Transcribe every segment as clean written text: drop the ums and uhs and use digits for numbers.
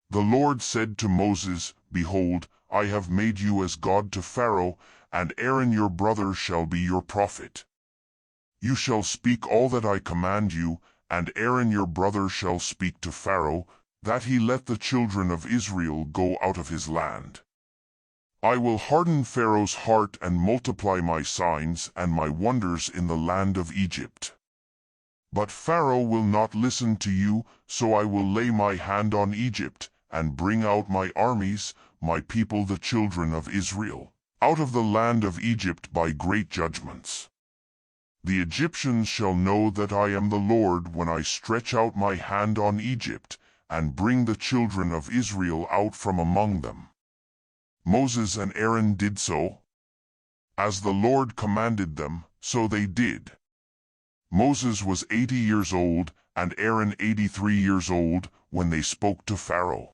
The Lord said to Moses, Behold, I have made you as God to Pharaoh, and Aaron your brother shall be your prophet. You shall speak all that I command you, and Aaron your brother shall speak to Pharaoh, that he let the children of Israel go out of his land. I will harden Pharaoh's heart and multiply my signs and my wonders in the land of Egypt. But Pharaoh will not listen to you, so I will lay my hand on Egypt, and bring out my armies, my people the children of Israel, out of the land of Egypt by great judgments. The Egyptians shall know that I am the Lord when I stretch out my hand on Egypt, and bring the children of Israel out from among them. Moses and Aaron did so. As the Lord commanded them, so they did. Moses was 80 years old, and Aaron 83 years old, when they spoke to Pharaoh.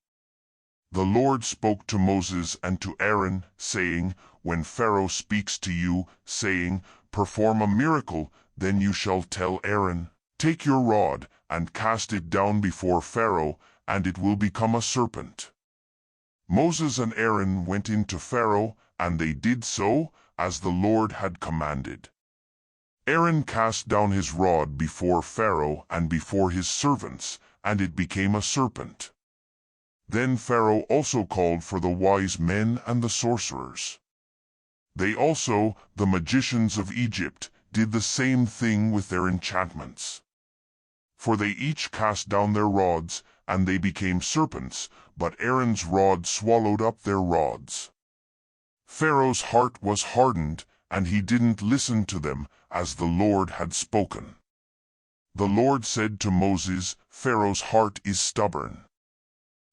The Lord spoke to Moses and to Aaron, saying, When Pharaoh speaks to you, saying, Perform a miracle, then you shall tell Aaron, Take your rod, and cast it down before Pharaoh, and it will become a serpent. Moses and Aaron went in to Pharaoh, and they did so, as the Lord had commanded. Aaron cast down his rod before Pharaoh and before his servants, and it became a serpent. Then Pharaoh also called for the wise men and the sorcerers. They also, the magicians of Egypt, did the same thing with their enchantments. For they each cast down their rods, and they became serpents, but Aaron's rod swallowed up their rods. Pharaoh's heart was hardened, and he didn't listen to them, as the Lord had spoken. The Lord said to Moses, Pharaoh's heart is stubborn.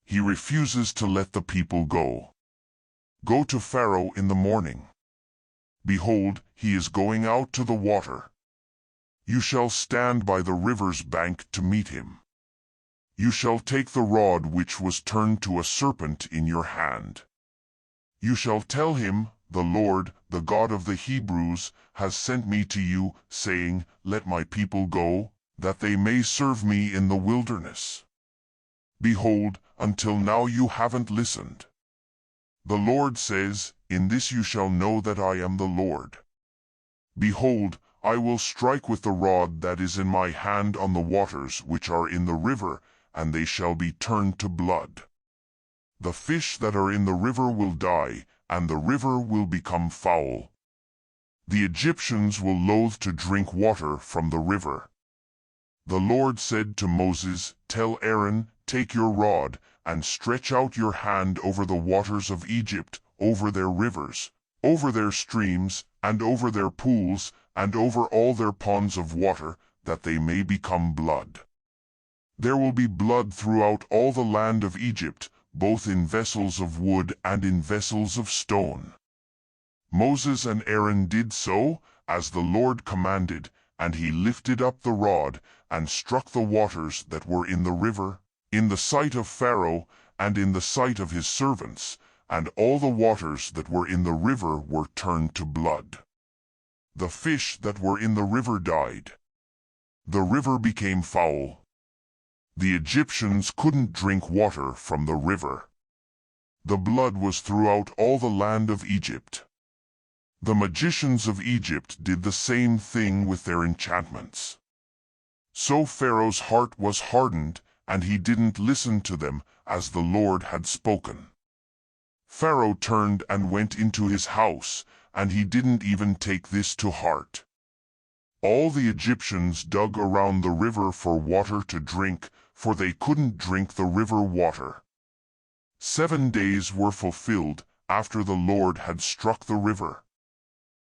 He refuses to let the people go. Go to Pharaoh in the morning. Behold, he is going out to the water. You shall stand by the river's bank to meet him. You shall take the rod which was turned to a serpent in your hand. You shall tell him, The Lord, the God of the Hebrews, has sent me to you, saying, Let my people go, that they may serve me in the wilderness. Behold, until now you haven't listened. The Lord says, In this you shall know that I am the Lord. Behold, I will strike with the rod that is in my hand on the waters which are in the river, and they shall be turned to blood. The fish that are in the river will die, and the river will become foul. The Egyptians will loathe to drink water from the river. The Lord said to Moses, Tell Aaron, Take your rod, and stretch out your hand over the waters of Egypt, over their rivers, over their streams, and over their pools, and over all their ponds of water, that they may become blood. There will be blood throughout all the land of Egypt, both in vessels of wood and in vessels of stone. Moses and Aaron did so, as the Lord commanded, and he lifted up the rod, and struck the waters that were in the river, in the sight of Pharaoh, and in the sight of his servants, and all the waters that were in the river were turned to blood. The fish that were in the river died. The river became foul. The Egyptians couldn't drink water from the river. The blood was throughout all the land of Egypt. The magicians of Egypt did the same thing with their enchantments. So Pharaoh's heart was hardened, and he didn't listen to them, as the Lord had spoken. Pharaoh turned and went into his house, and he didn't even take this to heart. All the Egyptians dug around the river for water to drink, for they couldn't drink the river water. 7 days were fulfilled after the Lord had struck the river.